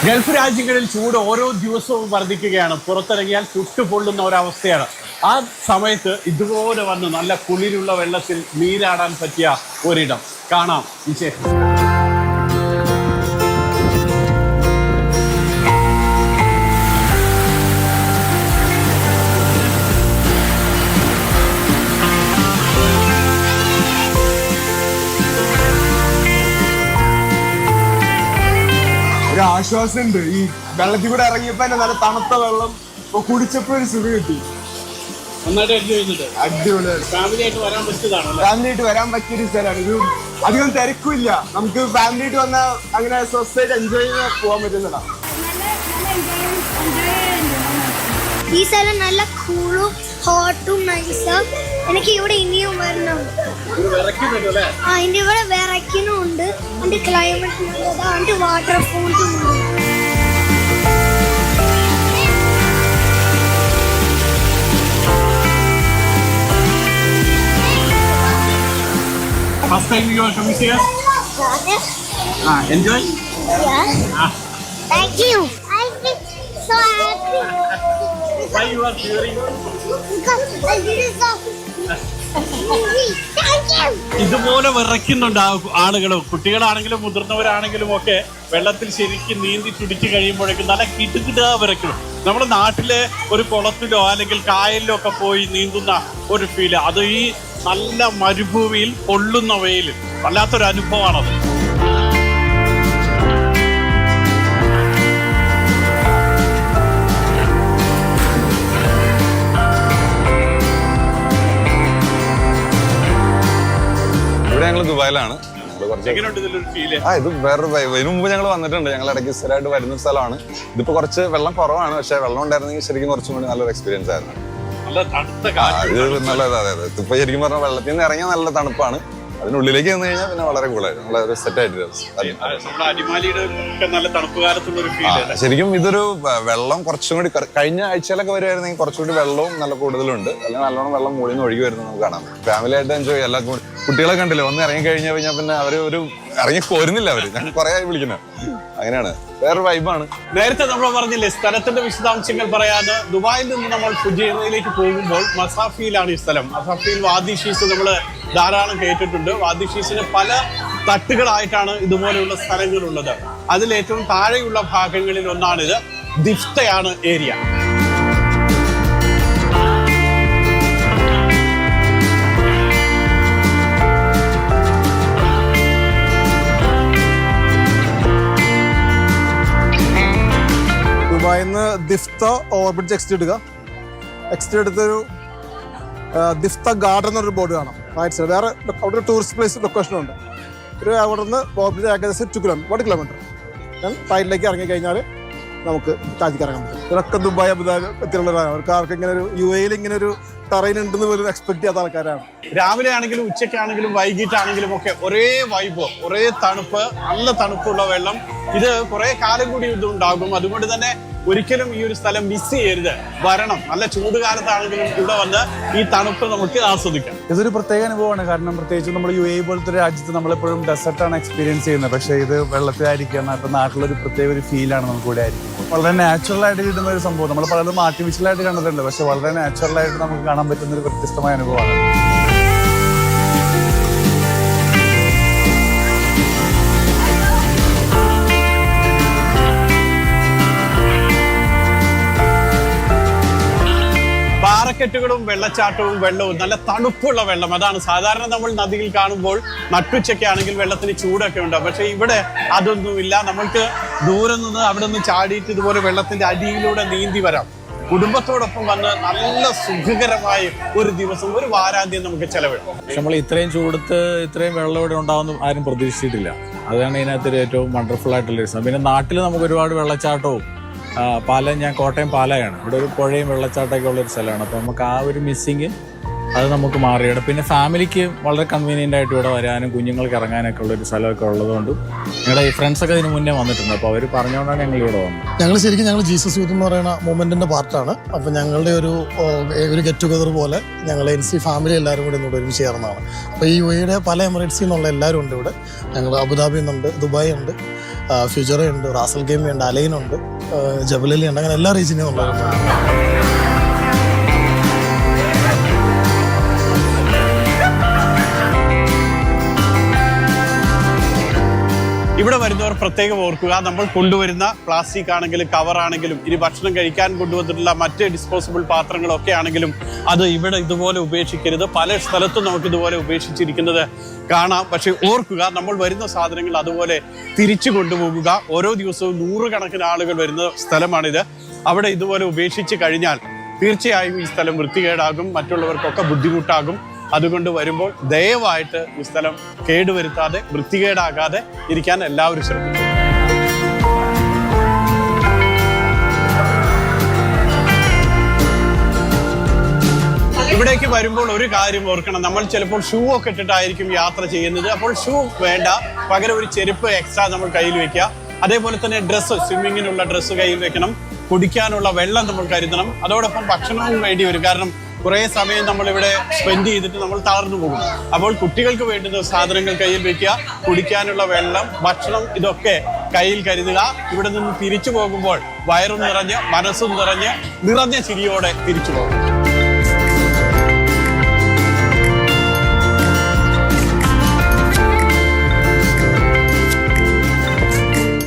Gulf രാജ്യങ്ങളിൽ ചൂട് ഓരോ ദിവസവും വർദ്ധിക്കുകയാണ്. പുറത്തിറങ്ങിയാൽ ചുട്ടുപൊള്ളുന്ന ഒരവസ്ഥയാണ്. ആ സമയത്ത് ഇതുപോലെ വന്ന് നല്ല കുളിരുള്ള വെള്ളത്തിൽ നീരാടാൻ പറ്റിയ ഒരിടം കാണാം. വിശേഷം ഒരു ആശ്വാസമുണ്ട്. ഈ വെള്ളത്തിൽ കൂടെ ഇറങ്ങിയപ്പോ തന്നെ നല്ല തണുത്ത വെള്ളം കുടിച്ചപ്പോ ഒരു സുഖം കിട്ടി. അടിപൊളിയാണ്. ഫാമിലിയായിട്ട് വരാൻ പറ്റിയതാണ്. ഫാമിലിയായിട്ട് വരാൻ പറ്റിയൊരു സ്ഥലമാണ്. ഇത് അധികം തിരക്കില്ല. നമുക്ക് ഫാമിലിയായിട്ട് വന്നാൽ അങ്ങനെ സ്വസ്ഥമായിട്ട് എൻജോയ് ചെയ്ത് പോകാൻ പറ്റുന്നതാണ്. ഈ സ്ഥലം നല്ല കൂളും ഹോട്ടും നൈസും. എനിക്ക് ഇവിടെ ഇനിയും വരണം. അതിന്റെ ഇവിടെ വിറയ്ക്കുന്നുണ്ട്. അതിന്റെ ക്ലൈമറ്റ് നല്ലതാണ്. അതിന്റെ വാട്ടർഫോൾസും ഉണ്ട്. First time you are coming here? Enjoy? Yeah. Thank you. I feel so happy. Why you are cheering? Because I did it so. Thank you. ഇതുപോലെ വിറയ്ക്കുന്നുണ്ട് ആളുകൾ, കുട്ടികളാണെങ്കിലും മുതിർന്നവരാണെങ്കിലും ഒക്കെ വെള്ളത്തിൽ ശരിക്കും നീന്തി തുടിച്ച് കഴിയുമ്പോഴേക്കും നല്ല കിടുകിടാ വിറയ്ക്കണം. നമ്മുടെ നാട്ടിലെ ഒരു കുളത്തിലോ അല്ലെങ്കിൽ കായലിലോ ഒക്കെ പോയി നീന്തുന്ന ഒരു ഫീല്, അത് ഈ നല്ല മരുഭൂമിയിൽ പൊള്ളുന്ന വെയിൽ വല്ലാത്തൊരു അനുഭവമാണത്. ഇവിടെ ഞങ്ങൾ ദുബായിലാണ്. ഇത് വേറൊരു വൈബ്. ഇതിനു മുമ്പ് ഞങ്ങൾ വന്നിട്ടുണ്ട്. ഞങ്ങൾ ഇടയ്ക്ക് സ്ഥിരമായിട്ട് വരുന്ന സ്ഥലമാണ്. ഇതിപ്പോ കുറച്ച് വെള്ളം കുറവാണ്, പക്ഷെ വെള്ളം ഉണ്ടായിരുന്നെങ്കിൽ ശരിക്കും കുറച്ചും കൂടി നല്ലൊരു എക്സ്പീരിയൻസ് ആയിരുന്നു. ഇത് നല്ല അതെ ഇപ്പൊ ശരിക്കും പറഞ്ഞാൽ വെള്ളത്തിൽ നിന്ന് ഇറങ്ങിയാൽ നല്ല തണുപ്പാണ്. അതിനുള്ളിലേക്ക് വന്നു കഴിഞ്ഞാൽ പിന്നെ വളരെ കൂളായിരുന്നു. നല്ല സെറ്റ് ആയിട്ട് ശരിക്കും ഇതൊരു വെള്ളം കുറച്ചും കൂടി കഴിഞ്ഞ ആഴ്ചയിലൊക്കെ വരുമായിരുന്നെങ്കിൽ കുറച്ചുകൂടി വെള്ളവും നല്ല കൂടുതലുണ്ട്. അല്ലെങ്കിൽ നല്ലോണം വെള്ളം മുകളിൽ നിന്ന് ഒഴുകി വരുന്നത് നമുക്ക് കാണാം. ഫാമിലി ആയിട്ട് എൻജോയ്. എല്ലാ കുട്ടികളെ കണ്ടില്ലേ, വന്ന് ഇറങ്ങി കഴിഞ്ഞാൽ പിന്നെ അവര് ഇറങ്ങി പോരുന്നില്ല. അവര് ഞങ്ങൾ കുറെ ആയി വിളിക്കുന്നത്. അങ്ങനെയാണ്, വേറൊരു വൈബാണ്. നേരത്തെ നമ്മൾ പറഞ്ഞില്ലേ സ്ഥലത്തിന്റെ വിശദാംശങ്ങൾ പറയാതെ. ദുബായിൽ നിന്ന് നമ്മൾ ഫുജൈറയിലേക്ക് പോകുമ്പോൾ മസാഫിയിലാണ് ഈ സ്ഥലം. മസാഫിയിൽ വാദി ഷീസ് നമ്മൾ ധാരാളം കേട്ടിട്ടുണ്ട്. വാദി ഷീസിന് പല തട്ടുകളായിട്ടാണ് ഇതുപോലെയുള്ള സ്ഥലങ്ങളുള്ളത്. അതിൽ ഏറ്റവും താഴെയുള്ള ഭാഗങ്ങളിൽ ഒന്നാണിത്. ദിഫ്തയാണ് ഏരിയ. ദുബായിന്ന് ദിഫ്ത ഓവർബ്രിഡ്ജ് എക്സിറ്റ് എടുക്കുക. എക്സിറ്റ് എടുത്തൊരു ദിഫ്ത ഗാർഡൻ എന്നൊരു ബോർഡ് കാണാം റൈറ്റ് സൈഡ്. വേറെ അവിടെ ഒരു ടൂറിസ്റ്റ് പ്ലേസ് ലൊക്കേഷനും ഉണ്ട്. ഒരു അവിടെ നിന്ന് ഓവർബ്രിഡ്ജ് ഏകദേശം 1 കിലോമീറ്റർ സൈഡിലേക്ക് ഇറങ്ങി കഴിഞ്ഞാൽ നമുക്ക് താജിക്ക് ഇറങ്ങാൻ പറ്റും. ഇവരൊക്കെ ദുബായ് അബുദാബി എത്തിയുള്ളവരാണ്. അവർക്ക് ആർക്ക് ഇങ്ങനെ ഒരു UAE ഇങ്ങനെ ഒരു ടെറൈൻ ഉണ്ടെന്ന് പോലും എക്സ്പെക്ട് ചെയ്യാത്ത ആൾക്കാരാണ്. രാവിലെ ആണെങ്കിലും ഉച്ചയ്ക്കാണെങ്കിലും വൈകിട്ടാണെങ്കിലും ഒക്കെ ഒരേ വൈബ്, ഒരേ തണുപ്പ്, നല്ല തണുപ്പുള്ള വെള്ളം. ഇത് കുറെ കാലം കൂടി ഇതുണ്ടാകും. അതുകൊണ്ട് തന്നെ ഒരിക്കലും ഈ ഒരു സ്ഥലം മിസ് ചെയ്യരുത്, വരണം. നല്ല ചൂടുകാലത്താണെങ്കിലും ഇവിടെ വന്ന് ഈ തണുപ്പ് നമുക്ക് ആസ്വദിക്കാം. ഇതൊരു പ്രത്യേക അനുഭവമാണ്. കാരണം പ്രത്യേകിച്ച് നമ്മൾ UAE പോലത്തെ രാജ്യത്ത് നമ്മളെപ്പോഴും ഡെസർട്ടാണ് എക്സ്പീരിയൻസ് ചെയ്യുന്നത്. പക്ഷേ ഇത് വെള്ളത്തിലായിരിക്കുക, ഇപ്പം നാട്ടിലൊരു പ്രത്യേക ഒരു ഫീലാണ് നമുക്ക് ഇവിടെ ആയിരിക്കും. വളരെ നാച്ചുറൽ ആയിട്ട് കിട്ടുന്ന ഒരു സംഭവം. നമ്മൾ പലതും ആർട്ടിഫിഷ്യലായിട്ട് കണ്ടിട്ടുണ്ട്, പക്ഷെ വളരെ നാച്ചുറലായിട്ട് നമുക്ക് കാണാൻ പറ്റുന്ന ഒരു വ്യത്യസ്തമായ അനുഭവമാണ്. പാറക്കെട്ടുകളും വെള്ളച്ചാട്ടവും വെള്ളവും, നല്ല തണുപ്പുള്ള വെള്ളം. അതാണ് സാധാരണ നമ്മൾ നദിയിൽ കാണുമ്പോൾ നട്ടുച്ചയ്ക്ക് ആണെങ്കിൽ വെള്ളത്തിന് ചൂടൊക്കെ ഉണ്ടാവും. പക്ഷെ ഇവിടെ അതൊന്നുമില്ല. നമ്മൾക്ക് ദൂരെ നിന്ന് അവിടെ നിന്ന് ചാടിയിട്ട് ഇതുപോലെ വെള്ളത്തിന്റെ അടിയിലൂടെ നീന്തി വരാം. കുടുംബത്തോടൊപ്പം വന്ന് നല്ല സുഖകരമായ ഒരു ദിവസം, ഒരു വാരാന്ത്യം നമുക്ക് ചെലവിടാം. നമ്മൾ ഇത്രയും ചൂടത്ത് ഇത്രയും വെള്ളം ഇവിടെ ഉണ്ടാവുമെന്ന് ആരും പ്രതീക്ഷിച്ചിട്ടില്ല. അതാണ് ഇതിനകത്തൊരു ഏറ്റവും വണ്ടർഫുൾ ആയിട്ടുള്ള ദിവസം. പിന്നെ നാട്ടിൽ നമുക്ക് ഒരുപാട് വെള്ളച്ചാട്ടവും പാലം, ഞാൻ കോട്ടയം പാലയാണ്. ഇവിടെ ഒരു പുഴയും വെള്ളച്ചാട്ടമൊക്കെ ഉള്ളൊരു സ്ഥലമാണ്. അപ്പോൾ നമുക്ക് ആ ഒരു മിസ്സിങ് അത് നമുക്ക് മാറിയിടും. പിന്നെ ഫാമിലിക്ക് വളരെ കൺവീനിയൻ്റ് ആയിട്ട് ഇവിടെ വരാനും കുഞ്ഞുങ്ങൾക്ക് ഇറങ്ങാനൊക്കെ ഉള്ളൊരു സ്ഥലമൊക്കെ ഉള്ളതുകൊണ്ട് ഞങ്ങളുടെ ഈ ഫ്രണ്ട്സൊക്കെ ഇതിന് മുന്നേ വന്നിട്ടുണ്ട്. അപ്പോൾ അവർ പറഞ്ഞുകൊണ്ടാണ് ഞങ്ങൾ ഇവിടെ വന്നത്. ഞങ്ങൾ ജീസസ് യൂത്ത് എന്ന് പറയുന്ന മൂവ്മെൻറ്റിൻ്റെ പാർട്ടാണ്. അപ്പോൾ ഞങ്ങളുടെ ഒരു ഗെറ്റ് ടുഗദർ പോലെ ഞങ്ങൾ NC ഫാമിലി എല്ലാവരും കൂടി ഇവിടെ ഒരുമിച്ച് ചേർന്നതാണ്. അപ്പോൾ ഈ UAE പല എമിറേറ്റ്സിൽ നിന്നുള്ള എല്ലാവരും ഉണ്ട് ഇവിടെ. ഞങ്ങൾ അബുദാബിയിൽ നിന്നുണ്ട്, ദുബായ് ഉണ്ട്, ഫ്യൂച്ചറേ ഉണ്ട്, റാസൽ ഗെയിം ഉണ്ട്, അലൈനുണ്ട്, ജബലലി ഉണ്ട്, അങ്ങനെ എല്ലാ റീജിയനും ഉള്ളത്. ഇവിടെ വരുന്നവർ പ്രത്യേകം ഓർക്കുക, നമ്മൾ കൊണ്ടുവരുന്ന പ്ലാസ്റ്റിക് ആണെങ്കിലും കവർ ആണെങ്കിലും ഇനി ഭക്ഷണം കഴിക്കാൻ കൊണ്ടുവന്നിട്ടുള്ള മറ്റ് ഡിസ്പോസിബിൾ പാത്രങ്ങളൊക്കെ ആണെങ്കിലും അത് ഇവിടെ ഇതുപോലെ ഉപേക്ഷിക്കരുത്. പല സ്ഥലത്തും നമുക്ക് ഇതുപോലെ ഉപേക്ഷിച്ചിരിക്കുന്നത് കാണാം. പക്ഷെ ഓർക്കുക, നമ്മൾ വരുന്ന സാധനങ്ങൾ അതുപോലെ തിരിച്ചു കൊണ്ടുപോകുക. ഓരോ ദിവസവും 100 കണക്കിന് ആളുകൾ വരുന്ന സ്ഥലമാണിത്. അവിടെ ഇതുപോലെ ഉപേക്ഷിച്ച് കഴിഞ്ഞാൽ തീർച്ചയായും ഈ സ്ഥലം വൃത്തികേടാകും, മറ്റുള്ളവർക്കൊക്കെ ബുദ്ധിമുട്ടാകും. അതുകൊണ്ട് വരുമ്പോൾ ദയവായിട്ട് ഈ സ്ഥലം കേടുവരുത്താതെ വൃത്തികേടാകാതെ ഇരിക്കാൻ എല്ലാവരും ശ്രമിക്കും. ഇവിടേക്ക് വരുമ്പോൾ ഒരു കാര്യം ഓർക്കണം, നമ്മൾ ചിലപ്പോൾ ഷൂ ഒക്കെ ഇട്ടിട്ടായിരിക്കും യാത്ര ചെയ്യുന്നത്. അപ്പോൾ ഷൂ വേണ്ട, പകരം ഒരു ചെരുപ്പ് എക്സ്ട്രാ നമ്മൾ കയ്യിൽ വെക്കുക. അതേപോലെ തന്നെ ഡ്രസ്സ്, സ്വിമ്മിങ്ങിനുള്ള ഡ്രസ്സ് കയ്യിൽ വെക്കണം. കുടിക്കാനുള്ള വെള്ളം നമ്മൾ കരുതണം. അതോടൊപ്പം ഭക്ഷണവും വേണ്ടി വരും, കാരണം കുറേ സമയം നമ്മളിവിടെ സ്പെൻഡ് ചെയ്തിട്ട് നമ്മൾ തളർന്നു പോകും. അപ്പോൾ കുട്ടികൾക്ക് വേണ്ടുന്ന സാധനങ്ങൾ കയ്യിൽ വെക്കുക, കുടിക്കാനുള്ള വെള്ളം, ഭക്ഷണം ഇതൊക്കെ കയ്യിൽ കരുതുക. ഇവിടെ നിന്ന് തിരിച്ചു പോകുമ്പോൾ വയറും നിറഞ്ഞ് മനസ്സും നിറഞ്ഞ് ചിരിയോടെ തിരിച്ചു പോകും.